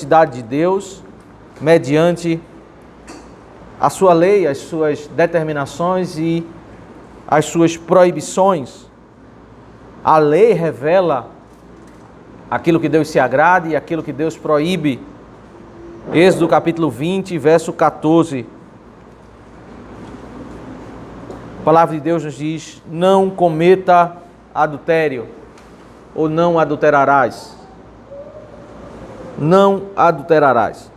santidade de Deus, mediante a sua lei, as suas determinações e as suas proibições. A lei revela aquilo que Deus se agrada e aquilo que Deus proíbe. Êxodo capítulo 20, verso 14. A palavra de Deus nos diz: não cometa adultério, ou não adulterarás. Não adulterarás.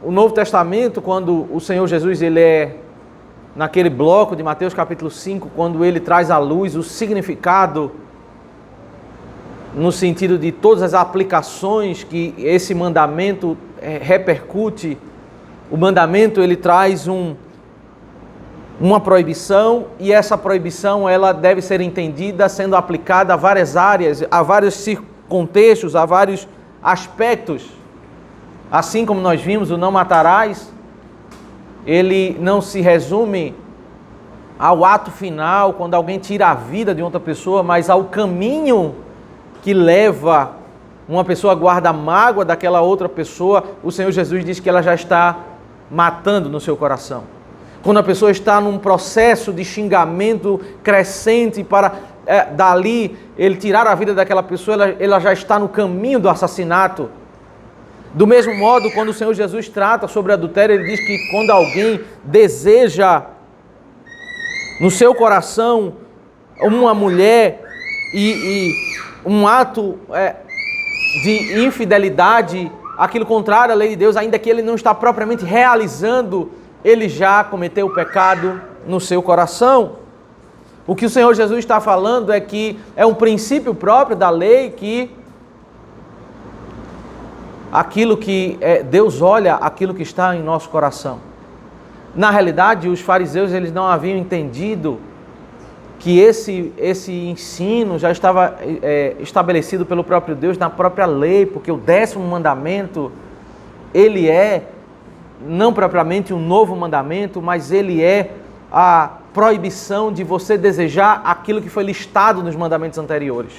O Novo Testamento, quando o Senhor Jesus, ele é naquele bloco de Mateus capítulo 5, quando ele traz à luz o significado, no sentido de todas as aplicações que esse mandamento repercute. O mandamento, ele traz uma proibição, e essa proibição ela deve ser entendida sendo aplicada a várias áreas, a vários contextos, a vários aspectos. Assim como nós vimos, o não matarás, ele não se resume ao ato final, quando alguém tira a vida de outra pessoa, mas ao caminho que leva uma pessoa a guardar mágoa daquela outra pessoa. O Senhor Jesus diz que ela já está matando no seu coração. Quando a pessoa está num processo de xingamento crescente para dali ele tirar a vida daquela pessoa, ela já está no caminho do assassinato. Do mesmo modo, quando o Senhor Jesus trata sobre adultério, ele diz que quando alguém deseja no seu coração uma mulher e um ato de infidelidade, aquilo contrário à lei de Deus, ainda que ele não está propriamente realizando, ele já cometeu o pecado no seu coração. O que o Senhor Jesus está falando é que é um princípio próprio da lei, que aquilo que Deus olha, aquilo que está em nosso coração. Na realidade, os fariseus, eles não haviam entendido que esse ensino já estava estabelecido pelo próprio Deus na própria lei, porque o 10º mandamento, ele é não propriamente um novo mandamento, mas ele é a proibição de você desejar aquilo que foi listado nos mandamentos anteriores.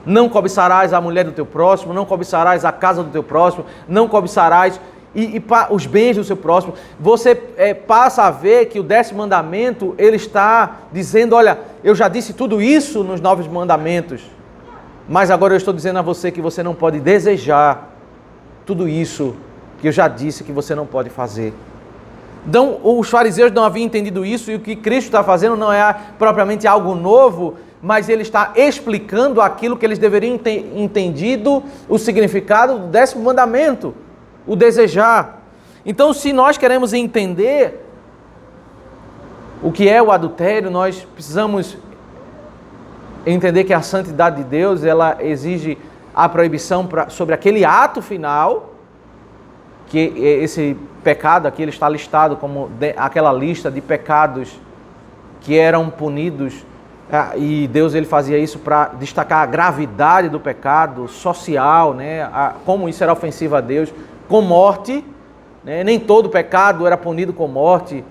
Não cobiçarás a mulher do teu próximo, não cobiçarás a casa do teu próximo, não cobiçarás os bens do seu próximo. Você passa a ver que o 10º mandamento, ele está dizendo: olha, eu já disse tudo isso nos 9 mandamentos, mas agora eu estou dizendo a você que você não pode desejar tudo isso que eu já disse que você não pode fazer. Então, os fariseus não haviam entendido isso, e o que Cristo está fazendo não é propriamente algo novo, mas ele está explicando aquilo que eles deveriam ter entendido, o significado do 10º mandamento, o desejar. Então, se nós queremos entender o que é o adultério, nós precisamos entender que a santidade de Deus, ela exige a proibição sobre aquele ato final, que esse pecado aqui ele está listado como aquela lista de pecados que eram punidos, e Deus ele fazia isso para destacar a gravidade do pecado social, né? Como isso era ofensivo a Deus, com morte, né? Nem todo pecado era punido com morte,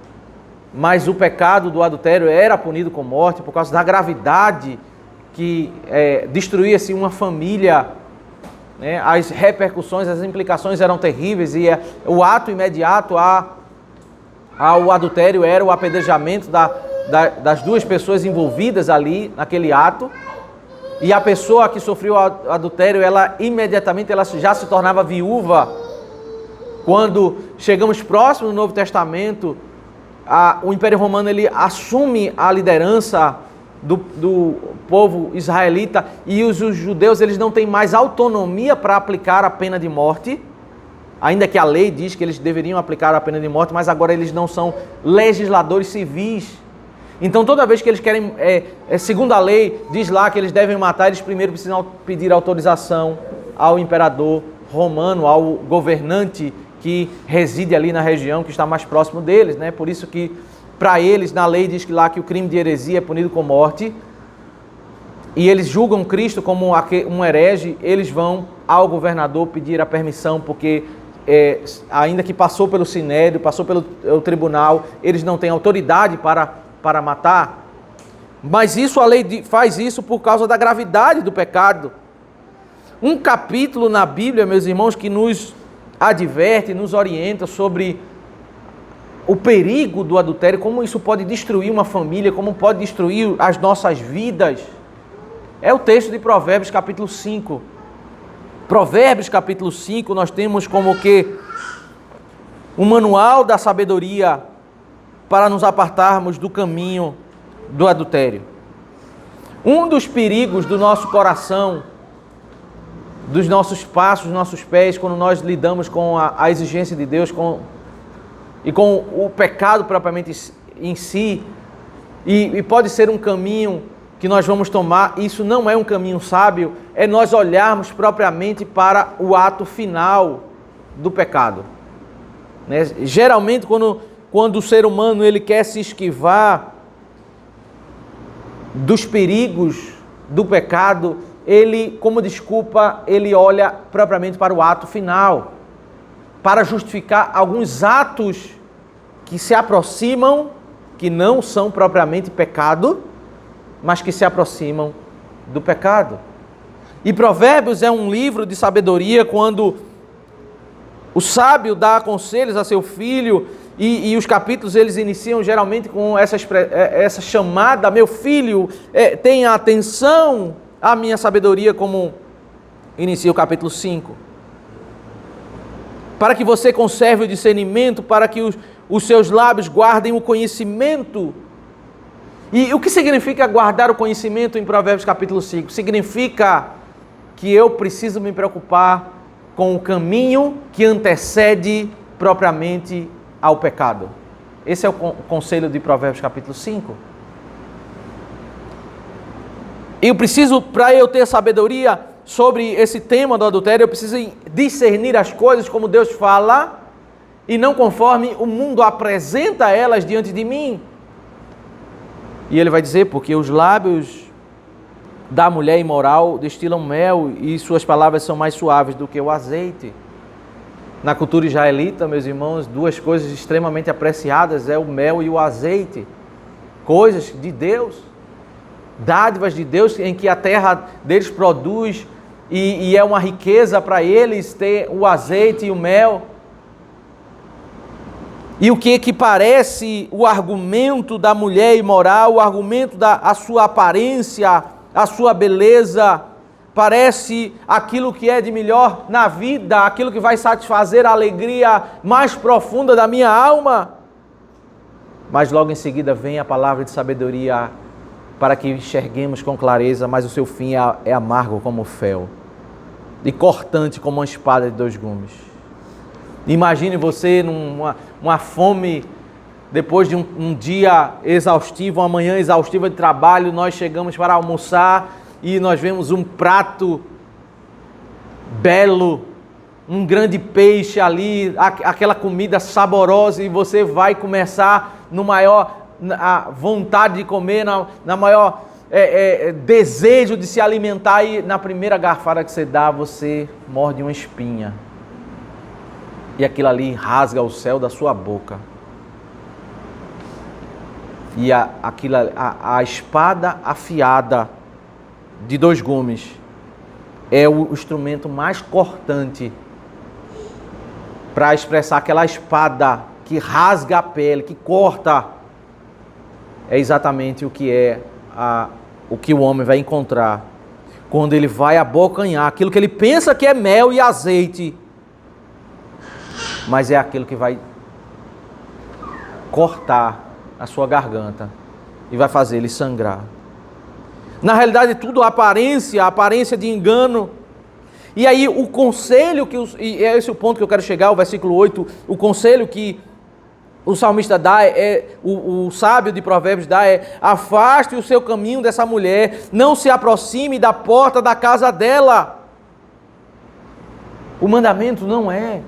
mas o pecado do adultério era punido com morte por causa da gravidade que destruía-se uma família, né? As repercussões, as implicações eram terríveis, e o ato imediato ao adultério era o apedrejamento das duas pessoas envolvidas ali naquele ato, e a pessoa que sofreu o adultério, ela imediatamente já se tornava viúva. Quando chegamos próximo do Novo Testamento, o Império Romano ele assume a liderança do povo israelita, e os judeus eles não têm mais autonomia para aplicar a pena de morte, ainda que a lei diz que eles deveriam aplicar a pena de morte, mas agora eles não são legisladores civis. Então toda vez que eles querem, segundo a lei, diz lá que eles devem matar, eles primeiro precisam pedir autorização ao imperador romano, ao governante que reside ali na região, que está mais próximo deles, né? Por isso que para eles, na lei diz que lá que o crime de heresia é punido com morte, e eles julgam Cristo como um herege, eles vão ao governador pedir a permissão, porque ainda que passou pelo sinédrio, passou pelo tribunal, eles não têm autoridade para matar. Mas isso, a lei faz isso por causa da gravidade do pecado. um capítulo na Bíblia, meus irmãos, que nos adverte, nos orienta sobre o perigo do adultério, como isso pode destruir uma família, como pode destruir as nossas vidas. É o texto de Provérbios capítulo 5. Provérbios capítulo 5, nós temos como que um manual da sabedoria para nos apartarmos do caminho do adultério. Um dos perigos do nosso coração, dos nossos passos, dos nossos pés, quando nós lidamos com a exigência de Deus e com o pecado propriamente em si, e pode ser um caminho que nós vamos tomar, isso não é um caminho sábio, é nós olharmos propriamente para o ato final do pecado. Né? Geralmente, quando o ser humano ele quer se esquivar dos perigos do pecado, ele, como desculpa, ele olha propriamente para o ato final, para justificar alguns atos que se aproximam, que não são propriamente pecado, mas que se aproximam do pecado. E Provérbios é um livro de sabedoria quando o sábio dá conselhos a seu filho, e os capítulos eles iniciam geralmente com essa chamada: meu filho, tenha atenção à minha sabedoria, como inicia o capítulo 5. Para que você conserve o discernimento, para que os seus lábios guardem o conhecimento. E o que significa guardar o conhecimento em Provérbios capítulo 5? Significa que eu preciso me preocupar com o caminho que antecede propriamente ao pecado. Esse é o conselho de Provérbios capítulo 5. Eu preciso, para eu ter sabedoria sobre esse tema do adultério, eu preciso discernir as coisas como Deus fala e não conforme o mundo apresenta elas diante de mim. E ele vai dizer: porque os lábios da mulher imoral destilam mel e suas palavras são mais suaves do que o azeite. Na cultura israelita, meus irmãos, duas coisas extremamente apreciadas é o mel e o azeite. Coisas de Deus, dádivas de Deus em que a terra deles produz e é uma riqueza para eles ter o azeite e o mel. E o que parece o argumento da mulher imoral, o argumento da sua aparência, a sua beleza, parece aquilo que é de melhor na vida, aquilo que vai satisfazer a alegria mais profunda da minha alma. Mas logo em seguida vem a palavra de sabedoria para que enxerguemos com clareza, mas o seu fim é amargo como o fel e cortante como uma espada de 2 gumes. Imagine você numa fome, depois de um dia exaustivo, uma manhã exaustiva de trabalho, nós chegamos para almoçar e nós vemos um prato belo, um grande peixe ali, aquela comida saborosa, e você vai começar a vontade de comer, na maior desejo de se alimentar, e na primeira garfada que você dá, você morde uma espinha. E aquilo ali rasga o céu da sua boca. E a espada afiada de 2 gumes é o instrumento mais cortante para expressar aquela espada que rasga a pele, que corta. É exatamente o que o homem vai encontrar quando ele vai abocanhar aquilo que ele pensa que é mel e azeite, mas é aquilo que vai cortar a sua garganta e vai fazer ele sangrar. Na realidade, tudo aparência de engano. E aí o conselho e é esse o ponto que eu quero chegar, o versículo 8, o conselho que o salmista dá, o sábio de Provérbios dá, afaste o seu caminho dessa mulher, não se aproxime da porta da casa dela. O mandamento não é,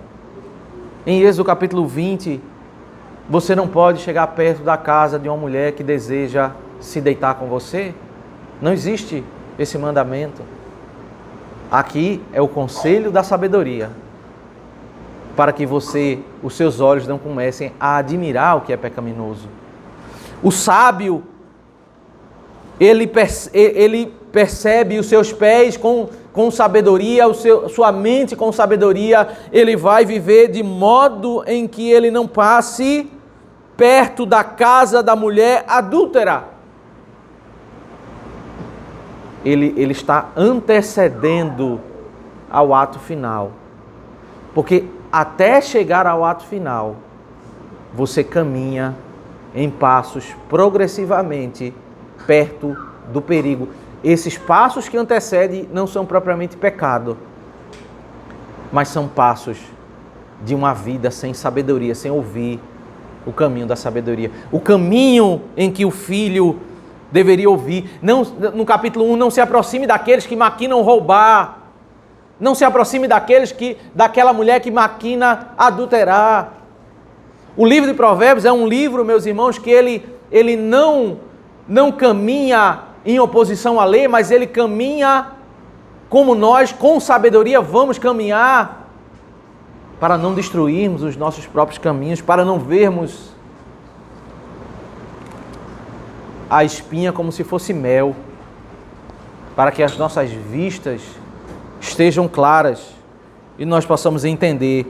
em Êxodo capítulo 20, você não pode chegar perto da casa de uma mulher que deseja se deitar com você. Não existe esse mandamento. Aqui é o conselho da sabedoria, para que os seus olhos não comecem a admirar o que é pecaminoso. O sábio, ele percebe os seus pés com sabedoria, sua mente com sabedoria, ele vai viver de modo em que ele não passe perto da casa da mulher adúltera. Ele está antecedendo ao ato final. Porque até chegar ao ato final, você caminha em passos progressivamente perto do perigo. Esses passos que antecedem não são propriamente pecado, mas são passos de uma vida sem sabedoria, sem ouvir o caminho da sabedoria. O caminho em que o filho deveria ouvir. Não, no capítulo 1, não se aproxime daqueles que maquinam roubar. Não se aproxime daquela mulher que maquina adulterar. O livro de Provérbios é um livro, meus irmãos, que ele não caminha em oposição à lei, mas ele caminha como nós, com sabedoria, vamos caminhar para não destruirmos os nossos próprios caminhos, para não vermos a espinha como se fosse mel, para que as nossas vistas estejam claras e nós possamos entender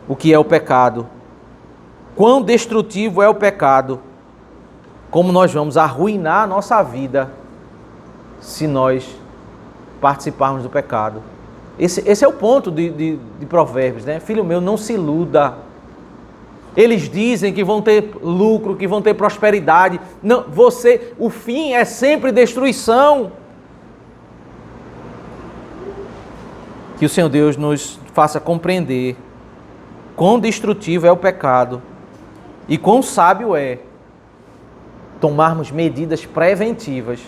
o que é o pecado, quão destrutivo é o pecado, como nós vamos arruinar a nossa vida se nós participarmos do pecado. Esse é o ponto de Provérbios, né? Filho meu, não se iluda. Eles dizem que vão ter lucro, que vão ter prosperidade. Não, o fim é sempre destruição. Que o Senhor Deus nos faça compreender quão destrutivo é o pecado e quão sábio é tomarmos medidas preventivas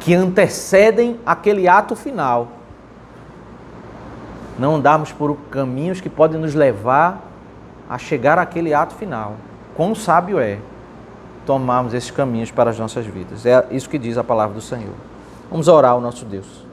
que antecedem aquele ato final. Não andarmos por caminhos que podem nos levar a chegar àquele ato final. Quão sábio é tomarmos esses caminhos para as nossas vidas. É isso que diz a palavra do Senhor. Vamos orar ao nosso Deus.